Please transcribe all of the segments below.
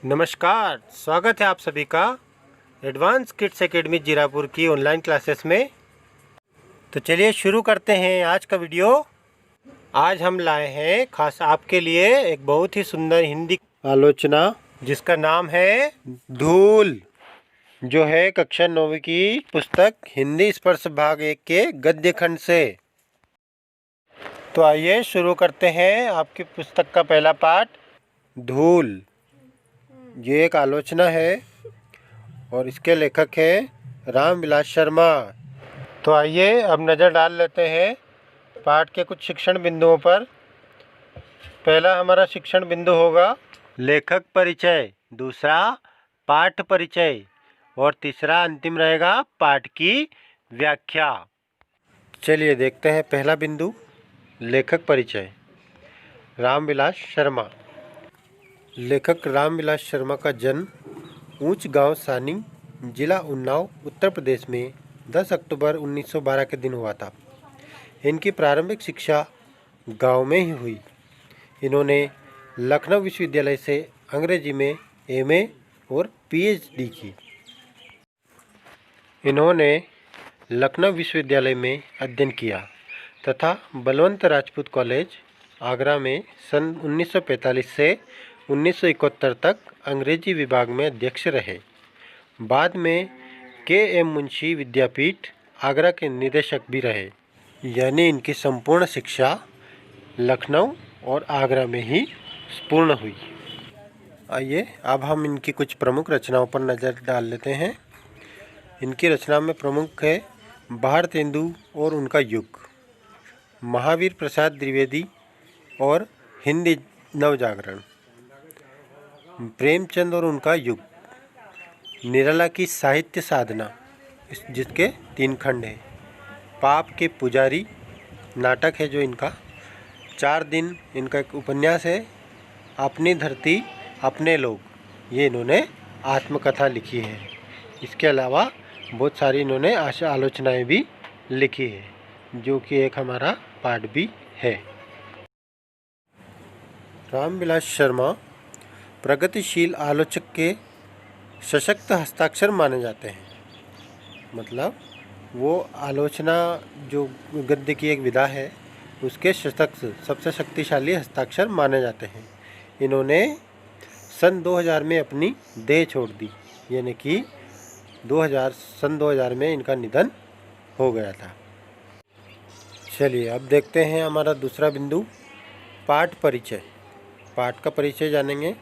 नमस्कार, स्वागत है आप सभी का एडवांस किड्स एकेडमी जीरापुर की ऑनलाइन क्लासेस में। तो चलिए शुरू करते हैं आज का वीडियो। आज हम लाए हैं खास आपके लिए एक बहुत ही सुंदर हिंदी आलोचना जिसका नाम है धूल, जो है कक्षा 9वीं की पुस्तक हिंदी स्पर्श भाग 1 के गद्य खंड से। तो आइए शुरू करते हैं आपकी पुस्तक का पहला पाठ धूल। ये एक आलोचना है और इसके लेखक हैं रामविलास शर्मा। तो आइए अब नज़र डाल लेते हैं पाठ के कुछ शिक्षण बिंदुओं पर। पहला हमारा शिक्षण बिंदु होगा लेखक परिचय, दूसरा पाठ परिचय और तीसरा अंतिम रहेगा पाठ की व्याख्या। चलिए देखते हैं पहला बिंदु, लेखक परिचय। रामविलास शर्मा। लेखक रामविलास शर्मा का जन्म ऊंच गांव सानी, जिला उन्नाव, उत्तर प्रदेश में 10 अक्टूबर 1912 के दिन हुआ था। इनकी प्रारंभिक शिक्षा गांव में ही हुई। इन्होंने लखनऊ विश्वविद्यालय से अंग्रेजी में एमए और पीएचडी की। इन्होंने लखनऊ विश्वविद्यालय में अध्ययन किया तथा बलवंत राजपूत कॉलेज आगरा में सन 1945 से 1971 तक अंग्रेजी विभाग में अध्यक्ष रहे। बाद में के.एम. मुंशी विद्यापीठ आगरा के निदेशक भी रहे। यानी इनकी संपूर्ण शिक्षा लखनऊ और आगरा में ही पूर्ण हुई। आइए अब हम इनकी कुछ प्रमुख रचनाओं पर नज़र डाल लेते हैं। इनकी रचना में प्रमुख है भारतेंदु और उनका युग, महावीर प्रसाद द्विवेदी और हिंदी नवजागरण, प्रेमचंद और उनका युग, निराला की साहित्य साधना जिसके 3 खंड हैं, पाप के पुजारी नाटक है जो इनका, 4 दिन इनका एक उपन्यास है, अपनी धरती अपने लोग, ये इन्होंने आत्मकथा लिखी है। इसके अलावा बहुत सारी इन्होंने आलोचनाएं भी लिखी है जो कि एक हमारा पाठ भी है। रामविलास शर्मा प्रगतिशील आलोचक के सशक्त हस्ताक्षर माने जाते हैं। मतलब वो आलोचना जो गद्य की एक विधा है उसके सशक्त सबसे शक्तिशाली हस्ताक्षर माने जाते हैं। इन्होंने सन 2000 में अपनी देह छोड़ दी, यानी कि सन 2000 में इनका निधन हो गया था। चलिए अब देखते हैं हमारा दूसरा बिंदु, पाठ परिचय। पाठ का परिचय जानेंगे।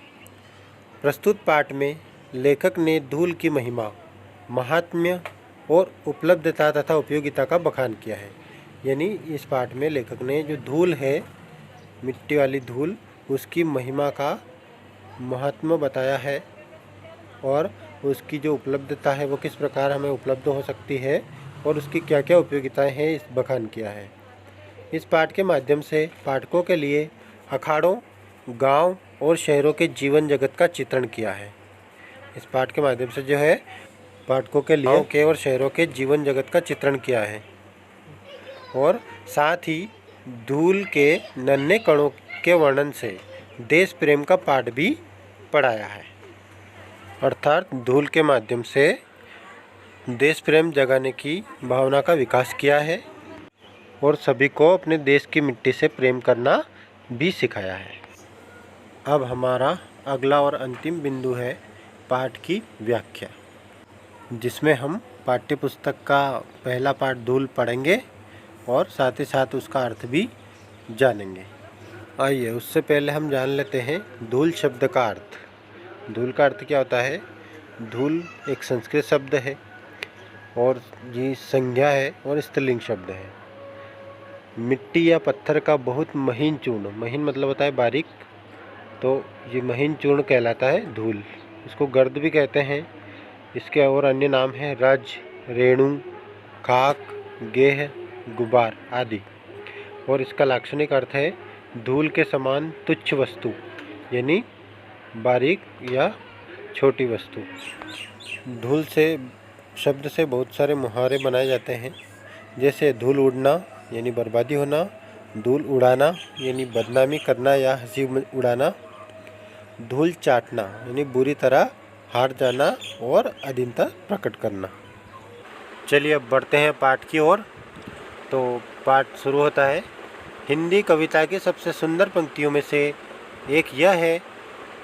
प्रस्तुत पाठ में लेखक ने धूल की महिमा, महात्म्य और उपलब्धता तथा उपयोगिता का बखान किया है। यानी इस पाठ में लेखक ने जो धूल है, मिट्टी वाली धूल, उसकी महिमा का महात्म्य बताया है और उसकी जो उपलब्धता है वो किस प्रकार हमें उपलब्ध हो सकती है और उसकी क्या क्या उपयोगिताएं हैं इस बखान किया है। इस पाठ के माध्यम से पाठकों के लिए अखाड़ों, गांव और शहरों के जीवन जगत का चित्रण किया है। इस पाठ के माध्यम से जो है पाठकों के लिए गांव के और शहरों के जीवन जगत का चित्रण किया है और साथ ही धूल के नन्हे कणों के वर्णन से देश प्रेम का पाठ भी पढ़ाया है। अर्थात धूल के माध्यम से देश प्रेम जगाने की भावना का विकास किया है और सभी को अपने देश की मिट्टी से प्रेम करना भी सिखाया है। अब हमारा अगला और अंतिम बिंदु है पाठ की व्याख्या, जिसमें हम पाठ्य पुस्तक का पहला पाठ धूल पढ़ेंगे और साथ ही साथ उसका अर्थ भी जानेंगे। आइए उससे पहले हम जान लेते हैं धूल शब्द का अर्थ। धूल का अर्थ क्या होता है? धूल एक संस्कृत शब्द है और ये संज्ञा है और स्त्रीलिंग शब्द है। मिट्टी या पत्थर का बहुत महीन चूर्ण, महीन मतलब होता है बारीक, तो ये महीन चूर्ण कहलाता है धूल। इसको गर्द भी कहते हैं। इसके और अन्य नाम हैं रज, रेणु, खाक, गेह, गुबार आदि। और इसका लाक्षणिक अर्थ है धूल के समान तुच्छ वस्तु, यानी बारीक या छोटी वस्तु। धूल से शब्द से बहुत सारे मुहावरे बनाए जाते हैं, जैसे धूल उड़ना यानी बर्बादी होना, धूल उड़ाना यानी बदनामी करना या हंसी उड़ाना, धूल चाटना यानी बुरी तरह हार जाना और अधीनता प्रकट करना। चलिए अब बढ़ते हैं पाठ की ओर। तो पाठ शुरू होता है। हिंदी कविता की सबसे सुंदर पंक्तियों में से एक यह है,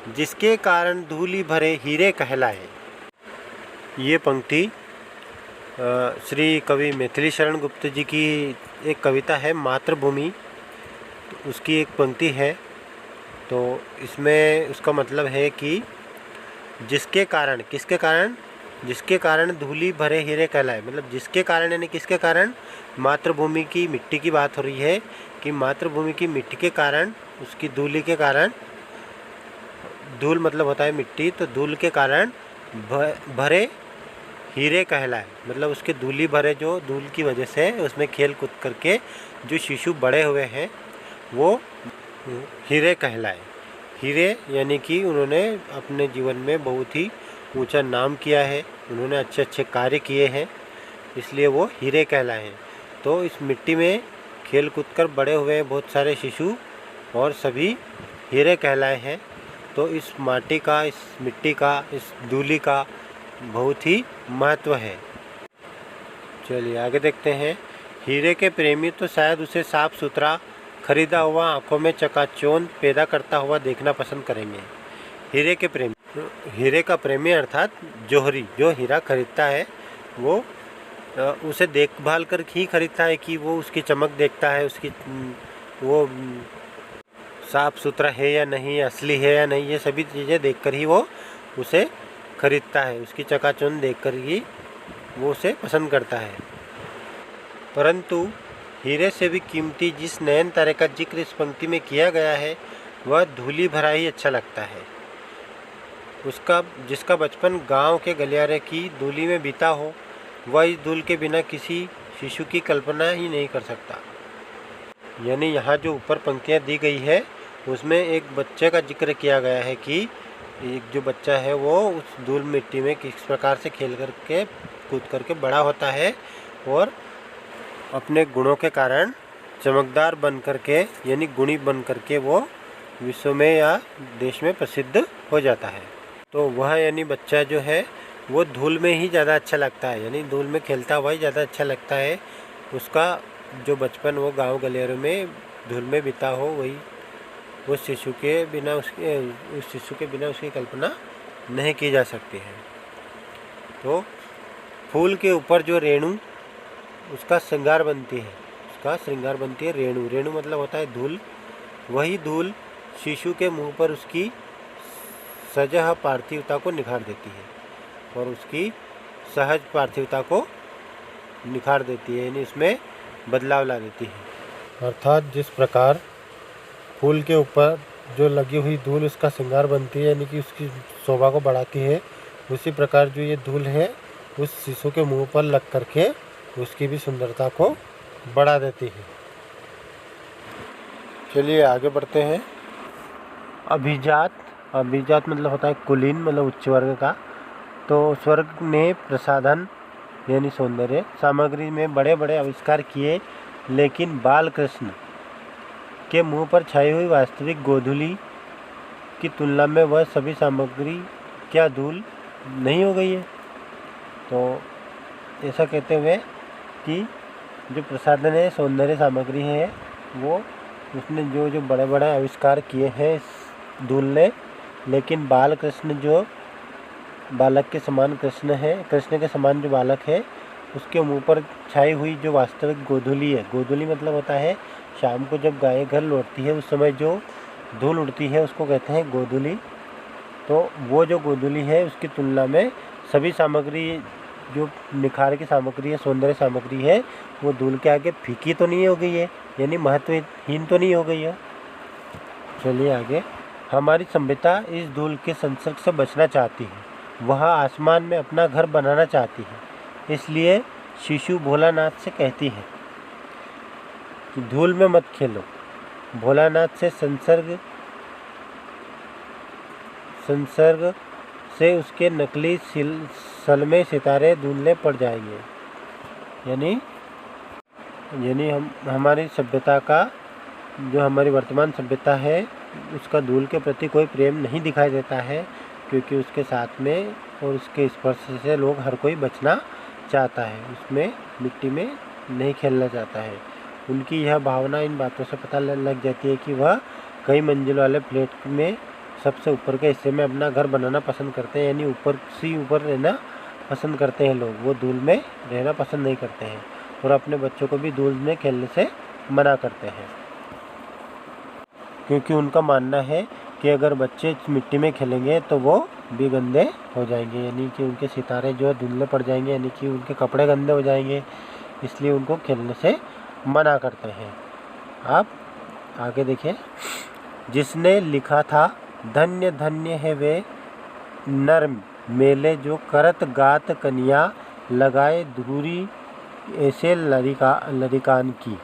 जिसके कारण धूलि भरे हीरे कहलाए। ये पंक्ति श्री कवि मैथिली शरण गुप्त जी की एक कविता है मातृभूमि, उसकी एक पंक्ति है। तो इसमें उसका मतलब है कि जिसके कारण, किसके कारण, जिसके कारण धूलि भरे हीरे कहलाए, मतलब जिसके कारण यानी किसके कारण, मातृभूमि की मिट्टी की बात हो रही है कि मातृभूमि की मिट्टी के कारण, उसकी धूलि के कारण, धूल मतलब होता है मिट्टी, तो धूल के कारण भरे हीरे कहलाए, मतलब उसके धूलि भरे, जो धूल की वजह से उसमें खेल कूद करके जो शिशु बड़े हुए हैं वो हीरे कहलाए। हीरे यानी कि उन्होंने अपने जीवन में बहुत ही ऊंचा नाम किया है, उन्होंने अच्छे अच्छे कार्य किए हैं, इसलिए वो हीरे कहलाए हैं। तो इस मिट्टी में खेल कूद कर बड़े हुए बहुत सारे शिशु और सभी हीरे कहलाए हैं। तो इस माटी का, इस मिट्टी का, इस धूलि का बहुत ही महत्व है। चलिए आगे देखते हैं। हीरे के प्रेमी तो शायद उसे साफ सुथरा खरीदा हुआ आंखों में चकाचौंध पैदा करता हुआ देखना पसंद करेंगे। हीरे के प्रेमी, हीरे का प्रेमी अर्थात जोहरी, जो हीरा खरीदता है वो उसे देखभाल कर ही खरीदता है कि वो उसकी चमक देखता है, उसकी वो साफ सुथरा है या नहीं, असली है या नहीं, ये सभी चीज़ें देखकर ही वो उसे खरीदता है, उसकी चकाचौंध देखकर ही वो उसे पसंद करता है। परंतु हीरे से भी कीमती जिस नयन तारे का जिक्र इस पंक्ति में किया गया है वह धूलि भरा ही अच्छा लगता है। उसका, जिसका बचपन गांव के गलियारे की धूलि में बीता हो, वह इस धूल के बिना किसी शिशु की कल्पना ही नहीं कर सकता। यानी यहाँ जो ऊपर पंक्तियाँ दी गई है उसमें एक बच्चे का जिक्र किया गया है कि एक जो बच्चा है वो उस धूल मिट्टी में किस प्रकार से खेल करके कूद करके बड़ा होता है और अपने गुणों के कारण चमकदार बन करके यानी गुणी बन करके वो विश्व में या देश में प्रसिद्ध हो जाता है। तो वह यानी बच्चा जो है वो धूल में ही ज़्यादा अच्छा लगता है, यानी धूल में खेलता हुआ ही ज़्यादा अच्छा लगता है। उसका जो बचपन वो गांव गलियारों में धूल में बीता हो, वही उस शिशु के बिना उसकी कल्पना नहीं की जा सकती है। तो फूल के ऊपर जो रेणु उसका श्रृंगार बनती है, उसका श्रृंगार बनती है रेणु। रेणु मतलब होता है धूल। वही धूल शिशु के मुंह पर उसकी सजह पार्थिवता को निखार देती है और उसकी सहज पार्थिवता को निखार देती है, यानी इसमें बदलाव ला देती है। अर्थात जिस प्रकार फूल के ऊपर जो लगी हुई धूल उसका श्रृंगार बनती है, यानी कि उसकी शोभा को बढ़ाती है, उसी प्रकार जो ये धूल है उस शिशु के मुंह पर लग करके उसकी भी सुंदरता को बढ़ा देती है। चलिए आगे बढ़ते हैं। अभिजात, अभिजात मतलब होता है कुलीन, मतलब उच्च वर्ग का। तो स्वर्ग ने प्रसाधन यानी सौंदर्य सामग्री में बड़े बड़े आविष्कार किए, लेकिन बाल कृष्ण के मुंह पर छाई हुई वास्तविक गोधूलि की तुलना में वह सभी सामग्री क्या धूल नहीं हो गई है। तो ऐसा कहते हुए कि जो प्रसाधन है, सौंदर्य सामग्री है, वो उसने जो बड़े बड़े आविष्कार किए हैं इस धूल ने, लेकिन बाल कृष्ण जो बालक के समान कृष्ण है, कृष्ण के समान जो बालक है, उसके मुंह पर छाई हुई जो वास्तविक गोधूलि है, गोधूलि मतलब होता है शाम को जब गाय घर लौटती है उस समय जो धूल उड़ती है उसको कहते हैं गोधूलि। तो वो जो गोधूलि है उसकी तुलना में सभी सामग्री जो निखार की सामग्री है, सौंदर्य सामग्री है, वो धूल के आगे फीकी तो नहीं हो गई है, यानी महत्वहीन तो नहीं हो गई है। चलिए आगे। हमारी सभ्यता इस धूल के संसर्ग से बचना चाहती है, वह आसमान में अपना घर बनाना चाहती है। इसलिए शिशु भोलानाथ से कहती है कि धूल में मत खेलो। भोलानाथ से संसर्ग से उसके नकली सलमे सितारे धुंधले पड़ जाएंगे। यानी हमारी सभ्यता का, जो हमारी वर्तमान सभ्यता है उसका धूल के प्रति कोई प्रेम नहीं दिखाई देता है, क्योंकि उसके साथ में और उसके स्पर्श से लोग हर कोई बचना चाहता है, उसमें मिट्टी में नहीं खेलना चाहता है। उनकी यह भावना इन बातों से पता लग जाती है कि वह कई मंजिल वाले फ्लैट में सबसे ऊपर के हिस्से में अपना घर बनाना पसंद करते हैं, यानी ऊपर रहना पसंद करते हैं लोग। वो धूल में रहना पसंद नहीं करते हैं और अपने बच्चों को भी धूल में खेलने से मना करते हैं, क्योंकि उनका मानना है कि अगर बच्चे मिट्टी में खेलेंगे तो वो भी गंदे हो जाएंगे, यानी कि उनके सितारे जो है धुंधले पड़ जाएंगे, यानी कि उनके कपड़े गंदे हो जाएंगे, इसलिए उनको खेलने से मना करते हैं। आप आगे देखिए, जिसने लिखा था धन्य धन्य है वे नर मेले जो करत गात कन्या लगाए धूरी ऐसे लरिकान की।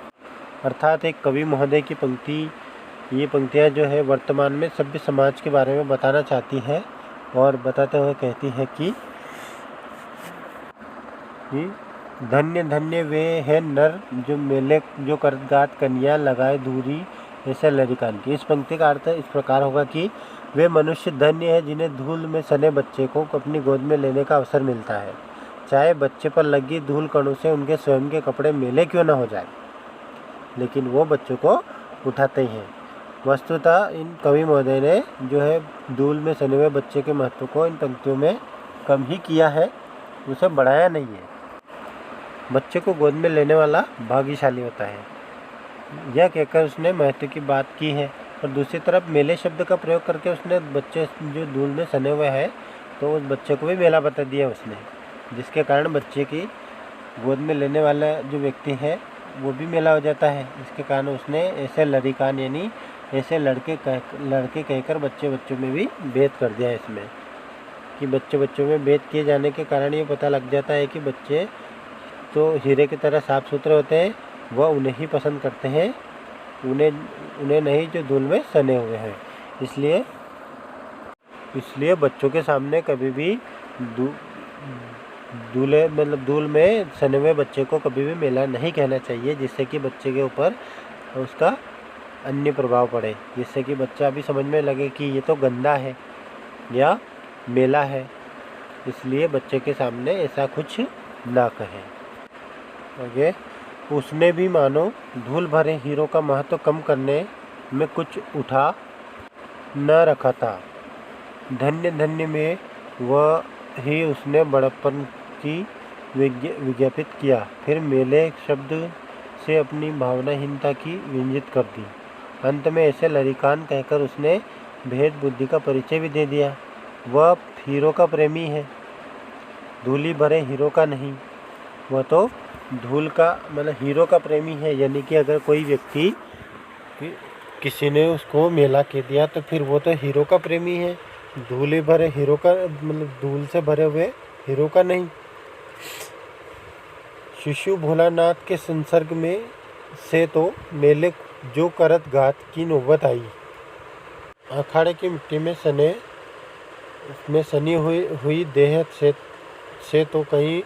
अर्थात एक कवि महोदय की ये पंक्तियाँ जो है वर्तमान में सभ्य समाज के बारे में बताना चाहती है और बताते हुए कहती है कि धन्य धन्य वे है नर जो मेले जो करत गात कन्या लगाए धूरी ऐसे लरिकान की। इस पंक्ति का अर्थ इस प्रकार होगा कि वे मनुष्य धन्य है जिन्हें धूल में सने बच्चे को अपनी गोद में लेने का अवसर मिलता है, चाहे बच्चे पर लगी धूल कणों से उनके स्वयं के कपड़े मैले क्यों न हो जाए, लेकिन वो बच्चों को उठाते ही हैं। वस्तुतः इन कवि महोदय ने जो है धूल में सने हुए बच्चे के महत्व को इन पंक्तियों में कम ही किया है, उसे बढ़ाया नहीं है। बच्चे को गोद में लेने वाला भाग्यशाली होता है, यह कहकर उसने महत्व की बात की है। और दूसरी तरफ मेले शब्द का प्रयोग करके उसने बच्चे जो धूल में सने हुए हैं तो उस बच्चे को भी मेला बता दिया उसने, जिसके कारण बच्चे की गोद में लेने वाला जो व्यक्ति है वो भी मेला हो जाता है। इसके कारण उसने ऐसे लड़िकान यानी ऐसे लड़के कहकर बच्चों में भी भेद कर दिया है इसमें, कि बच्चों में भेद किए जाने के कारण ये पता लग जाता है कि बच्चे तो हीरे की तरह साफ सुथरे होते हैं, वह उन्हें ही पसंद करते हैं, उन्हें नहीं जो धूल में सने हुए हैं। इसलिए बच्चों के सामने कभी भी धूल में सने हुए बच्चे को कभी भी मेला नहीं कहना चाहिए, जिससे कि बच्चे के ऊपर उसका अन्य प्रभाव पड़े, जिससे कि बच्चा भी समझ में लगे कि ये तो गंदा है या मेला है। इसलिए बच्चे के सामने ऐसा कुछ ना कहें। आगे, उसने भी मानो धूल भरे हीरो का महत्व कम करने में कुछ उठा न रखा था। धन्य धन्य में वह ही उसने बड़प्पन की विज्ञापित किया, फिर मेले शब्द से अपनी भावनाहीनता की व्यंजित कर दी। अंत में ऐसे लरिकान कहकर उसने भेद बुद्धि का परिचय भी दे दिया। वह हीरो का प्रेमी है, धूली भरे हीरो का नहीं। वह तो धूल का हीरो का प्रेमी है, यानी कि अगर कोई व्यक्ति किसी ने उसको मेला कह दिया तो फिर वो तो हीरो का प्रेमी है, धूली भरे हीरो का धूल से भरे हुए हीरो का नहीं। शिशु भोलानाथ के संसर्ग में से तो मेले जो करत गात की नौबत आई। अखाड़े की मिट्टी में सनी हुई देह से तो कहीं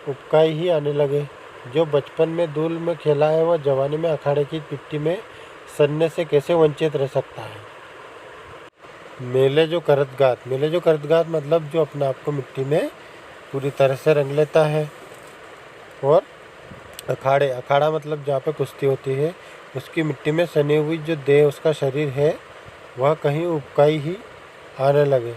उपकाई ही आने लगे। जो बचपन में धूल में खेला है वह जवानी में अखाड़े की मिट्टी में सनने से कैसे वंचित रह सकता है। मेले जो करतगात मतलब जो अपने आप को मिट्टी में पूरी तरह से रंग लेता है। और अखाड़ा मतलब जहाँ पे कुश्ती होती है उसकी मिट्टी में सनी हुई जो देह उसका शरीर है वह कहीं उपकाई ही आने लगे,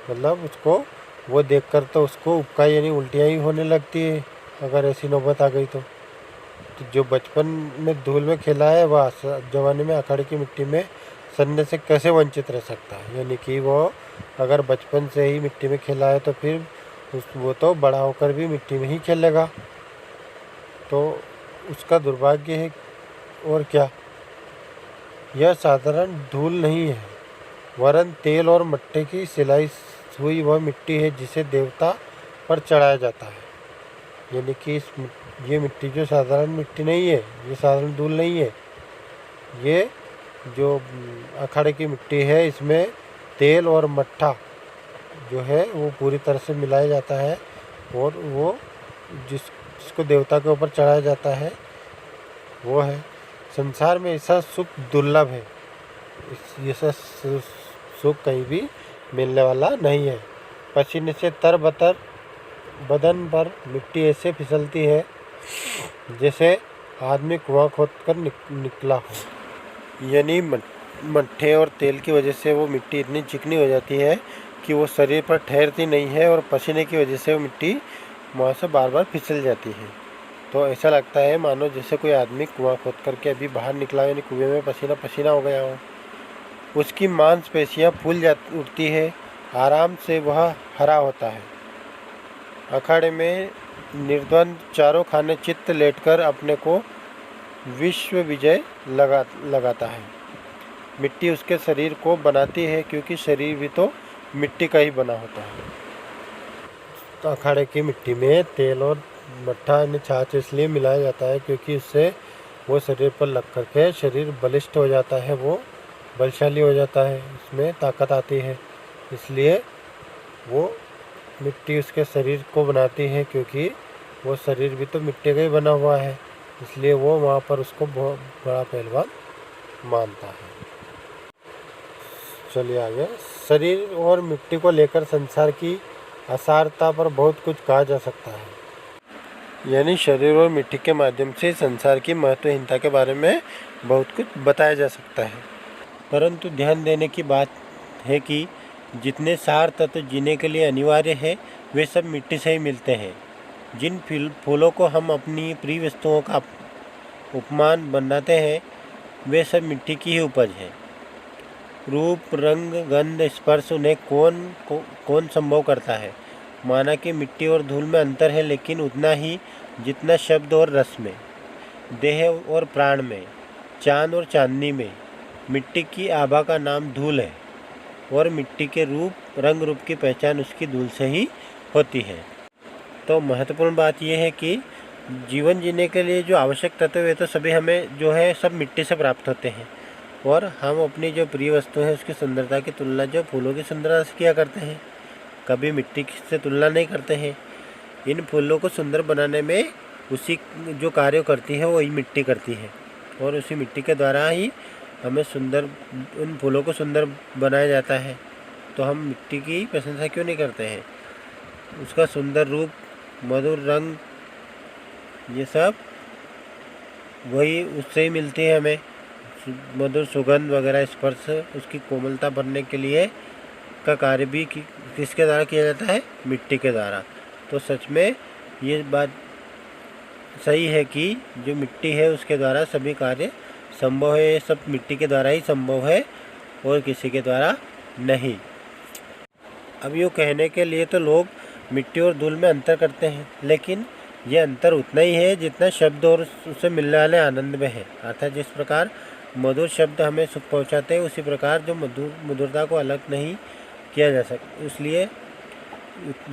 मतलब उसको वो देखकर तो उसको उपकाई यानी उल्टियाँ ही होने लगती है अगर ऐसी नौबत आ गई तो जो बचपन में धूल में खेला है वह जवानी में अखाड़े की मिट्टी में सनने से कैसे वंचित रह सकता है। यानी कि वो अगर बचपन से ही मिट्टी में खेला है तो फिर वो तो बड़ा होकर भी मिट्टी में ही खेलेगा, तो उसका दुर्भाग्य है। और क्या, यह साधारण धूल नहीं है वरन तेल और मट्टे की सिलाई हुई वह मिट्टी है जिसे देवता पर चढ़ाया जाता है। यानी कि ये मिट्टी जो साधारण मिट्टी नहीं है, ये साधारण धूल नहीं है, ये जो अखाड़े की मिट्टी है इसमें तेल और मट्ठा जो है वो पूरी तरह से मिलाया जाता है और वो जिसको देवता के ऊपर चढ़ाया जाता है वो है। संसार में ऐसा सुख दुर्लभ है ये सब सुख कहीं भी मिलने वाला नहीं है। पसीने से तरबतर बदन पर मिट्टी ऐसे फिसलती है जैसे आदमी कुआं खोद कर निकला हो। यानी मट्ठे और तेल की वजह से वो मिट्टी इतनी चिकनी हो जाती है कि वो शरीर पर ठहरती नहीं है और पसीने की वजह से वो मिट्टी वहाँ से बार बार फिसल जाती है। तो ऐसा लगता है मानो जैसे कोई आदमी कुआं खोद करके अभी बाहर निकला हो, यानी कुएं में पसीना पसीना हो गया हो। उसकी मांसपेशियाँ फूल उठती है, आराम से वह हरा होता है। अखाड़े में निर्द्वंद चारों खाने चित्त लेटकर अपने को विश्व विजय लगाता है। मिट्टी उसके शरीर को बनाती है क्योंकि शरीर भी तो मिट्टी का ही बना होता है। तो अखाड़े की मिट्टी में तेल और मट्ठा यानी छाछ इसलिए मिलाया जाता है क्योंकि उससे वो शरीर पर लग करके शरीर बलिष्ठ हो जाता है, वो बलशाली हो जाता है, उसमें ताकत आती है। इसलिए वो मिट्टी उसके शरीर को बनाती है क्योंकि वो शरीर भी तो मिट्टी का ही बना हुआ है, इसलिए वो वहाँ पर उसको बहुत बड़ा पहलवान मानता है। चलिए आगे। शरीर और मिट्टी को लेकर संसार की असारता पर बहुत कुछ कहा जा सकता है। यानी शरीर और मिट्टी के माध्यम से संसार की महत्वहीनता के बारे में बहुत कुछ बताया जा सकता है। परंतु ध्यान देने की बात है कि जितने सार तत्व जीने के लिए अनिवार्य है वे सब मिट्टी से ही मिलते हैं। जिन फूलों को हम अपनी प्रिय वस्तुओं का उपमान बनाते हैं वे सब मिट्टी की ही उपज है। रूप, रंग, गंध, स्पर्श उन्हें कौन संभव करता है। माना कि मिट्टी और धूल में अंतर है, लेकिन उतना ही जितना शब्द और रस में, देह और प्राण में, चांद और चांदनी में। मिट्टी की आभा का नाम धूल है और मिट्टी के रूप, रंग रूप की पहचान उसकी धूल से ही होती है। तो महत्वपूर्ण बात यह है कि जीवन जीने के लिए जो आवश्यक तत्व है तो सभी हमें जो है सब मिट्टी से प्राप्त होते हैं। और हम अपनी जो प्रिय वस्तु है उसकी सुंदरता की तुलना जो फूलों की सुंदरता से किया करते हैं, कभी मिट्टी से तुलना नहीं करते हैं। इन फूलों को सुंदर बनाने में उसी जो कार्य करती है वही मिट्टी करती है और उसी मिट्टी के द्वारा ही हमें उन फूलों को सुंदर बनाया जाता है। तो हम मिट्टी की प्रशंसा क्यों नहीं करते हैं। उसका सुंदर रूप, मधुर रंग, ये सब वही उससे ही मिलती है हमें। मधुर सुगंध वगैरह, स्पर्श, उसकी कोमलता भरने के लिए का कार्य भी किसके द्वारा किया जाता है, मिट्टी के द्वारा। तो सच में ये बात सही है कि जो मिट्टी है उसके द्वारा सभी कार्य संभव है। ये सब मिट्टी के द्वारा ही संभव है और किसी के द्वारा नहीं। अब यूँ कहने के लिए तो लोग मिट्टी और धूल में अंतर करते हैं, लेकिन ये अंतर उतना ही है जितना शब्द और उससे मिलने वाले आनंद में है। अर्थात जिस प्रकार मधुर शब्द हमें सुख पहुंचाते हैं उसी प्रकार जो मधुरता को अलग नहीं किया जा सकता। इसलिए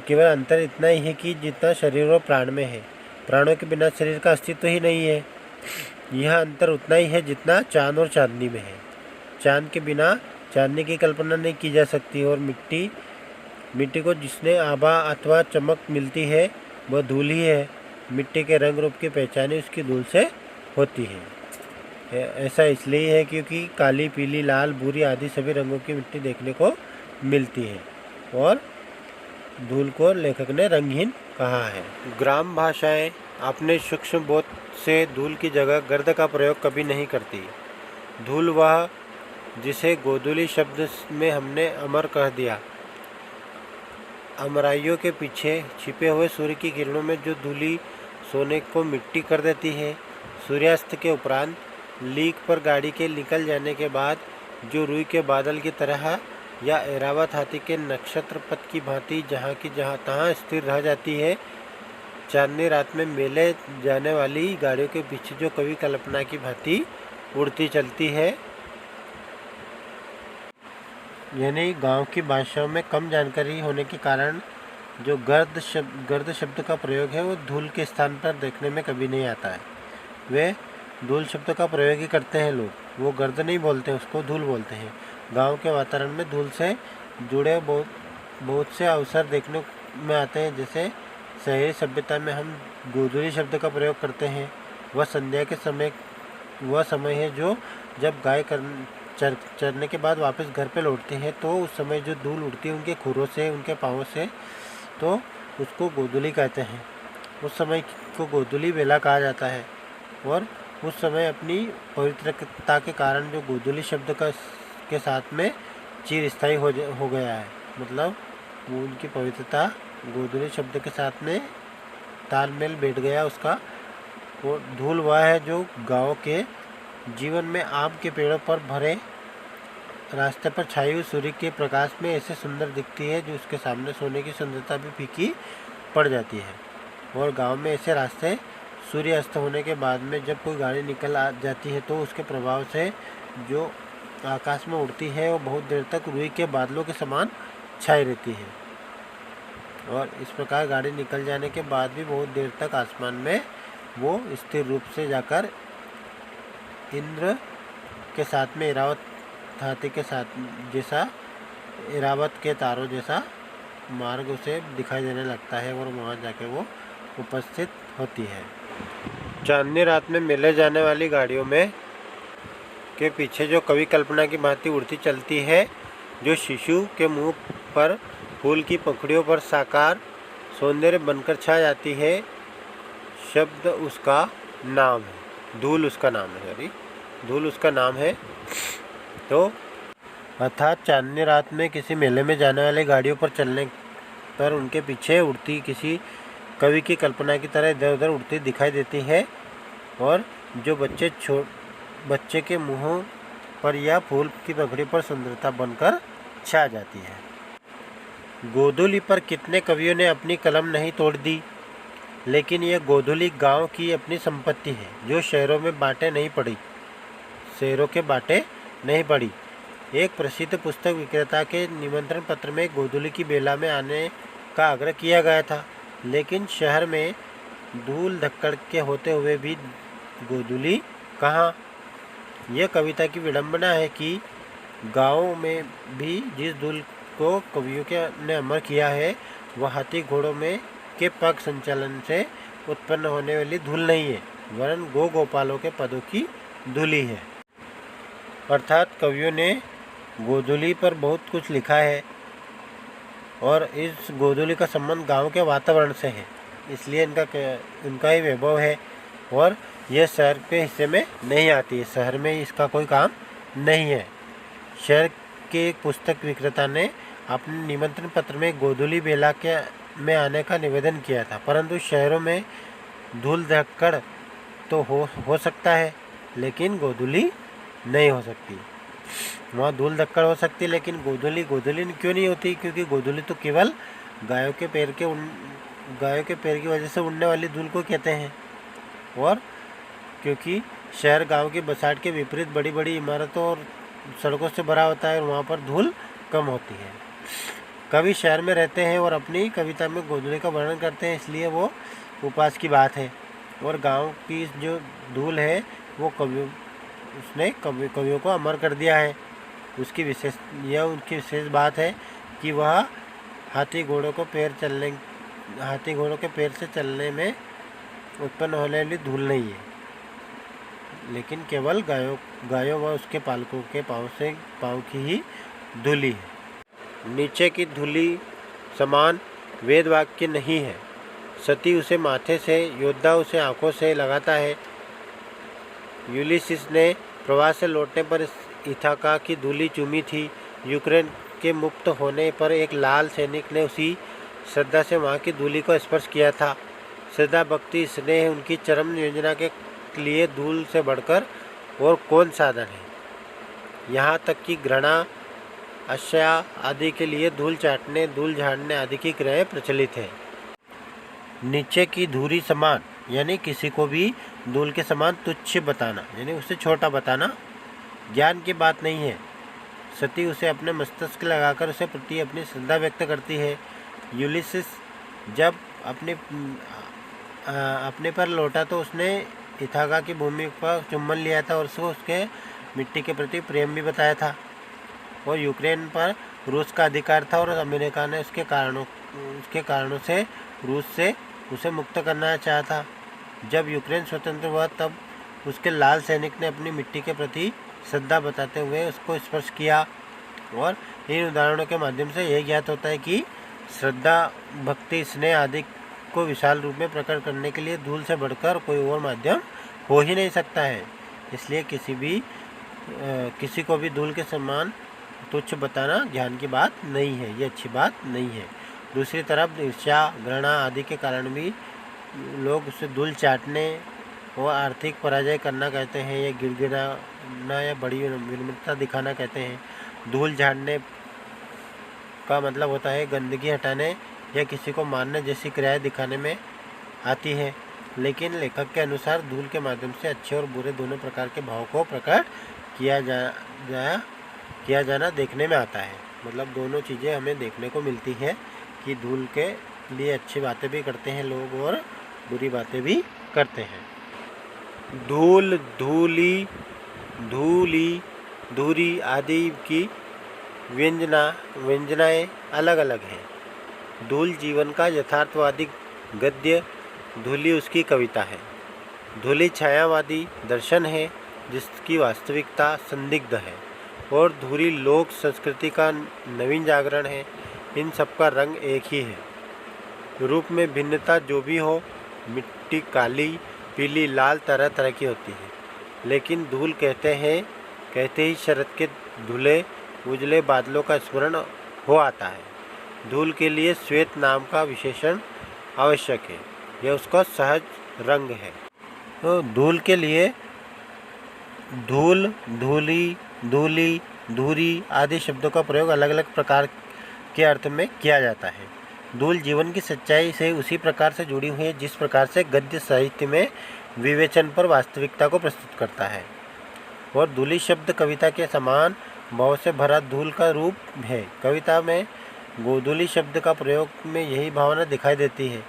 केवल अंतर इतना ही है कि जितना शरीर और प्राण में है, प्राणों के बिना शरीर का अस्तित्व ही नहीं है। यह अंतर उतना ही है जितना चांद और चांदनी में है। चांद के बिना चांदनी की कल्पना नहीं की जा सकती और मिट्टी को जिसने आभा अथवा चमक मिलती है वह धूल ही है। मिट्टी के रंग रूप की पहचान उसकी धूल से होती है। ऐसा इसलिए है क्योंकि काली, पीली, लाल, भूरी आदि सभी रंगों की मिट्टी देखने को मिलती है और धूल को लेखक ने रंगहीन कहा है। ग्राम भाषाएं अपने सूक्ष्म बोध से धूल की जगह गर्द का प्रयोग कभी नहीं करती। धूल वह जिसे गोधूली शब्द में हमने अमर कह दिया। अमराइयों के पीछे छिपे हुए सूर्य की किरणों में जो धूली सोने को मिट्टी कर देती है। सूर्यास्त के उपरांत लीक पर गाड़ी के निकल जाने के बाद जो रुई के बादल की तरह या ऐरावत हाथी के नक्षत्र पथ की भांति जहाँ तहाँ स्थिर रह जाती है। चांदनी रात में मेले जाने वाली गाड़ियों के पीछे जो कवि कल्पना की भांति उड़ती चलती है। यानी गांव की भाषाओं में कम जानकारी होने के कारण जो गर्द शब्द का प्रयोग है वो धूल के स्थान पर देखने में कभी नहीं आता है। वे धूल शब्द का प्रयोग ही करते हैं लोग, वो गर्द नहीं बोलते, उसको धूल बोलते हैं। गांव के वातावरण में धूल से जुड़े बहुत से अवसर देखने में आते हैं। जैसे शहरी सभ्यता में हम गोधूली शब्द का प्रयोग करते हैं। वह संध्या के समय है जो जब गाय चरने के बाद वापस घर पे लौटते हैं तो उस समय जो धूल उड़ती है उनके खुरों से, उनके पाँवों से, तो उसको गोधूली कहते हैं। उस समय को गोधूली बेला कहा जाता है। और उस समय अपनी पवित्रता के कारण जो गोधूली शब्द के साथ में चिरस्थायी हो गया है। मतलब वो उनकी पवित्रता गोधूली शब्द के साथ में तालमेल बैठ गया उसका। वो धूल वह है जो गाँव के जीवन में आम के पेड़ों पर भरे रास्ते पर छाई हुई सूर्य के प्रकाश में ऐसे सुंदर दिखती है जो उसके सामने सोने की सुंदरता भी फीकी पड़ जाती है। और गांव में ऐसे रास्ते सूर्य अस्त होने के बाद में जब कोई गाड़ी निकल जाती है तो उसके प्रभाव से जो आकाश में उड़ती है वो बहुत देर तक रुई के बादलों के समान छाई रहती है। और इस प्रकार गाड़ी निकल जाने के बाद भी बहुत देर तक आसमान में वो स्थिर रूप से जाकर इंद्र के साथ में इरावत हाथी के साथ जैसा इरावत के तारों जैसा मार्ग उसे दिखाई देने लगता है और वहाँ जाके वो उपस्थित होती है। चांदनी रात में मिले जाने वाली गाड़ियों में के पीछे जो कवि कल्पना की भांति उड़ती चलती है, जो शिशु के मुंह पर फूल की पंखुड़ियों पर साकार सौंदर्य बनकर छा जाती है, शब्द उसका नाम है, धूल उसका नाम है, धूल उसका नाम है। तो अर्थात चांदनी रात में किसी मेले में जाने वाली गाड़ियों पर चलने पर उनके पीछे उड़ती किसी कवि की कल्पना की तरह इधर उधर उड़ती दिखाई देती है। और जो बच्चे के मुंहों पर या फूल की पंखुड़ी पर सुंदरता बनकर छा जाती है। गोधूली पर कितने कवियों ने अपनी कलम नहीं तोड़ दी, लेकिन यह गोधूली गांव की अपनी संपत्ति है जो शहरों में बांटे नहीं पड़ी, शहरों के बांटे नहीं पड़ी। एक प्रसिद्ध पुस्तक विक्रेता के निमंत्रण पत्र में गोधूली की बेला में आने का आग्रह किया गया था, लेकिन शहर में धूल धक्कड़ के होते हुए भी गोधूली कहाँ। यह कविता की विडंबना है कि गाँव में भी जिस धूल को कवियों ने अमर किया है वह हाथी घोड़ों में के पग संचालन से उत्पन्न होने वाली धूल नहीं है, वरन गोपालों के पदों की धूली है। अर्थात कवियों ने गोधूली पर बहुत कुछ लिखा है और इस गोधूली का संबंध गांव के वातावरण से है, इसलिए इनका ही वैभव है। और यह शहर के हिस्से में नहीं आती है, शहर में इसका कोई काम नहीं है। शहर के एक पुस्तक विक्रेता ने अपने निमंत्रण पत्र में गोधूली बेला में आने का निवेदन किया था, परंतु शहरों में धूल धक्कड़ तो हो सकता है, लेकिन गोधूली नहीं हो सकती। वहाँ धूल धक्कड़ हो सकती, लेकिन गोधूली क्यों नहीं होती? क्योंकि गोधूली तो केवल गायों के पैर की वजह से उड़ने वाली धूल को कहते हैं। और क्योंकि शहर गांव की बसाहट के विपरीत बड़ी बड़ी इमारतों और सड़कों से भरा होता है और वहाँ पर धूल कम होती है। कवि शहर में रहते हैं और अपनी कविता में गोधूली का वर्णन करते हैं, इसलिए वो उपास की बात है। और गांव की जो धूल है वो कवियों को अमर कर दिया है। उनकी विशेष बात है कि वह हाथी घोड़ों के पैर से चलने में उत्पन्न होने वाली धूल नहीं है, लेकिन केवल गायों व उसके पालकों के पाँव की ही धूली है। नीचे की धूली समान वेद वाक्य नहीं है। सती उसे माथे से, योद्धा उसे आँखों से लगाता है। यूलिसिस ने प्रवास से लौटने पर इथाका की धूली चूमी थी। यूक्रेन के मुक्त होने पर एक लाल सैनिक ने उसी श्रद्धा से वहाँ की धूली को स्पर्श किया था। श्रद्धा, भक्ति, स्नेह उनकी चरम योजना के लिए धूल से बढ़कर और कौन साधन है। यहाँ तक कि घृणा, अशा आदि के लिए धूल चाटने, धूल झाड़ने आदि की क्रियाएं प्रचलित है। नीचे की धूरी समान यानी किसी को भी धूल के समान तुच्छ बताना, यानी उससे छोटा बताना ज्ञान की बात नहीं है। सती उसे अपने मस्तिष्क लगाकर उसे प्रति अपनी श्रद्धा व्यक्त करती है। यूलिसिस जब अपने पर लौटा तो उसने इथाका की भूमि पर चुम्बन लिया था और उसके मिट्टी के प्रति प्रेम भी बताया था। और यूक्रेन पर रूस का अधिकार था और अमेरिका ने उसके कारणों से रूस से उसे मुक्त करना चाहा था। जब यूक्रेन स्वतंत्र हुआ तब उसके लाल सैनिक ने अपनी मिट्टी के प्रति श्रद्धा बताते हुए उसको स्पर्श किया। और इन उदाहरणों के माध्यम से यह ज्ञात होता है कि श्रद्धा, भक्ति, स्नेह आदि को विशाल रूप में प्रकट करने के लिए धूल से बढ़कर कोई और माध्यम हो ही नहीं सकता है। इसलिए किसी को भी धूल के समान तुच्छ बताना ज्ञान की बात नहीं है, ये अच्छी बात नहीं है। दूसरी तरफ ईर्ष्या, घृणा आदि के कारण भी लोग उसे धूल चाटने और आर्थिक पराजय करना कहते हैं, या गिड़गिड़ाना या बड़ी विनम्रता दिखाना कहते हैं। धूल झाड़ने का मतलब होता है गंदगी हटाने या किसी को मारने जैसी क्रियाएं दिखाने में आती है। लेकिन लेखक के अनुसार धूल के माध्यम से अच्छे और बुरे दोनों प्रकार के भाव को प्रकट किया जाना देखने में आता है। मतलब दोनों चीज़ें हमें देखने को मिलती है कि धूल के लिए अच्छी बातें भी करते हैं लोग और बुरी बातें भी करते हैं। धूल, धूली, धूली, धूरी आदि की व्यंजनाएँ अलग अलग हैं। धूल जीवन का यथार्थवादी गद्य, धूली उसकी कविता है। धूली छायावादी दर्शन है जिसकी वास्तविकता संदिग्ध है। और धूरी लोक संस्कृति का नवीन जागरण है। इन सबका रंग एक ही है। रूप में भिन्नता जो भी हो, मिट्टी काली, पीली, लाल तरह तरह की होती है, लेकिन धूल कहते ही शरद के धुले उजले बादलों का स्मरण हो आता है। धूल के लिए श्वेत नाम का विशेषण आवश्यक है, यह उसका सहज रंग है। तो धूल के लिए धूल, धूली, धूली, धूरी आदि शब्दों का प्रयोग अलग अलग प्रकार के अर्थ में किया जाता है। धूल जीवन की सच्चाई से उसी प्रकार से जुड़ी हुई है जिस प्रकार से गद्य साहित्य में विवेचन पर वास्तविकता को प्रस्तुत करता है। और धूली शब्द कविता के समान भाव से भरा धूल का रूप है। कविता में गोधूली शब्द का प्रयोग में यही भावना दिखाई देती है।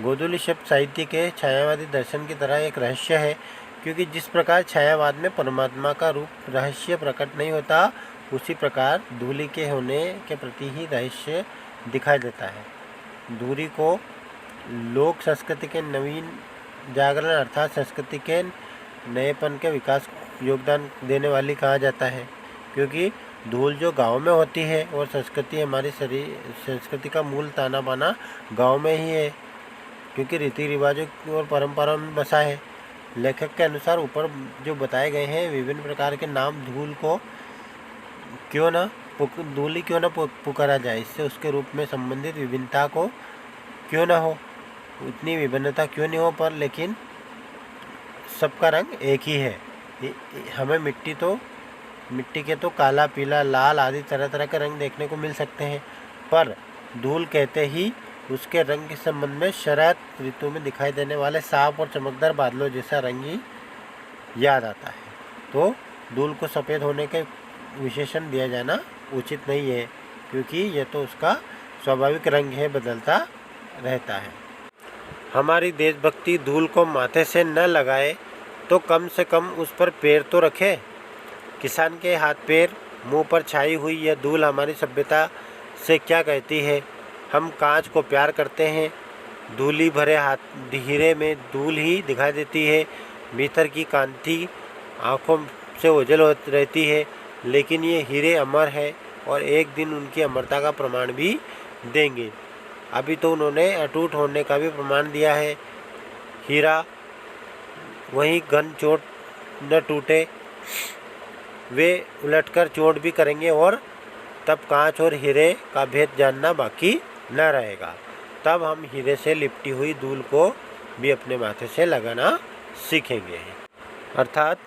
गोधूली शब्द साहित्य के छायावादी दर्शन की तरह एक रहस्य है, क्योंकि जिस प्रकार छायावाद में परमात्मा का रूप रहस्य प्रकट नहीं होता, उसी प्रकार धूली के होने के प्रति ही रहस्य दिखाई देता है। धूली को लोक संस्कृति के नवीन जागरण अर्थात संस्कृति के नएपन के विकास योगदान देने वाली कहा जाता है, क्योंकि धूल जो गांव में होती है और संस्कृति हमारी संस्कृति का मूल ताना बाना गांव में ही है, क्योंकि रीति रिवाजों और परंपरा में बसा है। लेखक के अनुसार ऊपर जो बताए गए हैं विभिन्न प्रकार के नाम धूल को धूली क्यों न पुकारा जाए, इससे उसके रूप में संबंधित विभिन्नता को क्यों न हो, उतनी विभिन्नता क्यों नहीं हो, पर लेकिन सबका रंग एक ही है। हमें मिट्टी के तो काला, पीला, लाल आदि तरह तरह के रंग देखने को मिल सकते हैं, पर धूल कहते ही उसके रंग के संबंध में शरद ऋतु में दिखाई देने वाले साफ और चमकदार बादलों जैसा रंग ही याद आता है। तो धूल को सफ़ेद होने के विशेषण दिया जाना उचित नहीं है, क्योंकि यह तो उसका स्वाभाविक रंग है, बदलता रहता है। हमारी देशभक्ति धूल को माथे से न लगाए तो कम से कम उस पर पैर तो रखे। किसान के हाथ पैर, मुंह पर छाई हुई यह धूल हमारी सभ्यता से क्या कहती है। हम कांच को प्यार करते हैं, धूली भरे हाथ हीरे में धूल ही दिखाई देती है। भीतर की कांति आँखों से ओझल रहती है, लेकिन ये हीरे अमर है और एक दिन उनकी अमरता का प्रमाण भी देंगे। अभी तो उन्होंने अटूट होने का भी प्रमाण दिया है। हीरा वहीं घन चोट न टूटे, वे उलटकर चोट भी करेंगे और तब कांच और हीरे का भेद जानना बाकी न रहेगा। तब हम हीरे से लिपटी हुई धूल को भी अपने माथे से लगाना सीखेंगे। अर्थात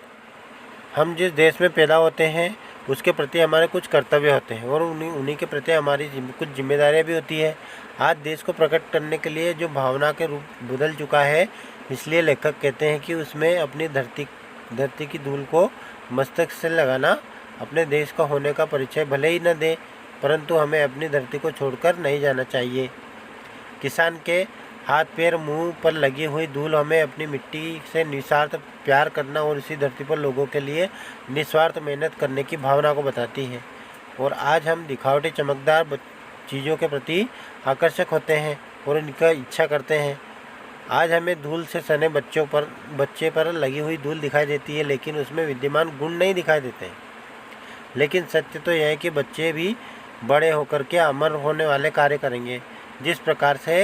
हम जिस देश में पैदा होते हैं उसके प्रति हमारे कुछ कर्तव्य होते हैं और उन्हीं के प्रति हमारी कुछ जिम्मेदारियां भी होती है। आज देश को प्रकट करने के लिए जो भावना के रूप बदल चुका है, इसलिए लेखक कहते हैं कि उसमें अपनी धरती की धूल को मस्तक से लगाना अपने देश का होने का परिचय भले ही न दे, परंतु हमें अपनी धरती को छोड़कर नहीं जाना चाहिए। किसान के हाथ पैर मुंह पर लगी हुई धूल हमें अपनी मिट्टी से निस्वार्थ प्यार करना और इसी धरती पर लोगों के लिए निस्वार्थ मेहनत करने की भावना को बताती है। और आज हम दिखावटी चमकदार चीज़ों के प्रति आकर्षक होते हैं और इनका इच्छा करते हैं। आज हमें धूल से सने बच्चे पर लगी हुई धूल दिखाई देती है, लेकिन उसमें विद्यमान गुण नहीं दिखाई देते हैं। लेकिन सत्य तो यह है कि बच्चे भी बड़े होकर के अमर होने वाले कार्य करेंगे। जिस प्रकार से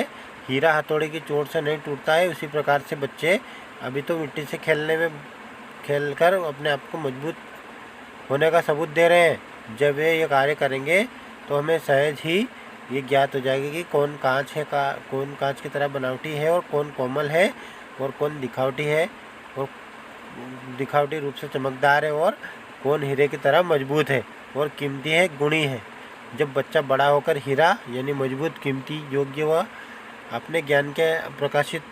हीरा हथौड़े की चोट से नहीं टूटता है, उसी प्रकार से बच्चे अभी तो मिट्टी से खेलकर अपने आप को मजबूत होने का सबूत दे रहे हैं। जब वे ये कार्य करेंगे तो हमें सहज ही ये ज्ञात हो जाएगी कि कौन कांच की तरह बनावटी है और कौन कोमल है और कौन दिखावटी है और दिखावटी रूप से चमकदार है और कौन हीरे की तरह मजबूत है और कीमती है, गुणी है। जब बच्चा बड़ा होकर हीरा यानी मजबूत, कीमती, योग्य व अपने ज्ञान के प्रकाशित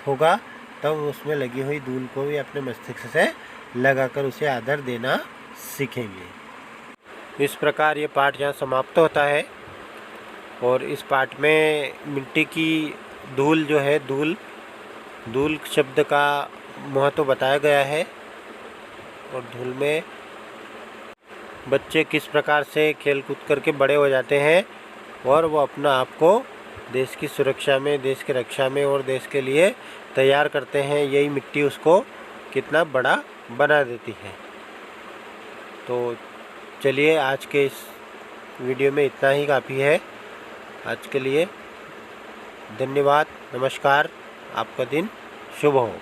होगा, तब उसमें लगी हुई धूल को भी अपने मस्तिष्क से लगाकर उसे आदर देना सीखेंगे। इस प्रकार ये पाठ यहाँ समाप्त होता है। और इस पाठ में मिट्टी की धूल जो है, धूल शब्द का महत्व बताया गया है और धूल में बच्चे किस प्रकार से खेल कूद करके बड़े हो जाते हैं और वो अपना आप को देश की सुरक्षा में, देश की रक्षा में और देश के लिए तैयार करते हैं। यही मिट्टी उसको कितना बड़ा बना देती है। तो चलिए, आज के इस वीडियो में इतना ही काफ़ी है। आज के लिए धन्यवाद, नमस्कार, आपका दिन शुभ हो।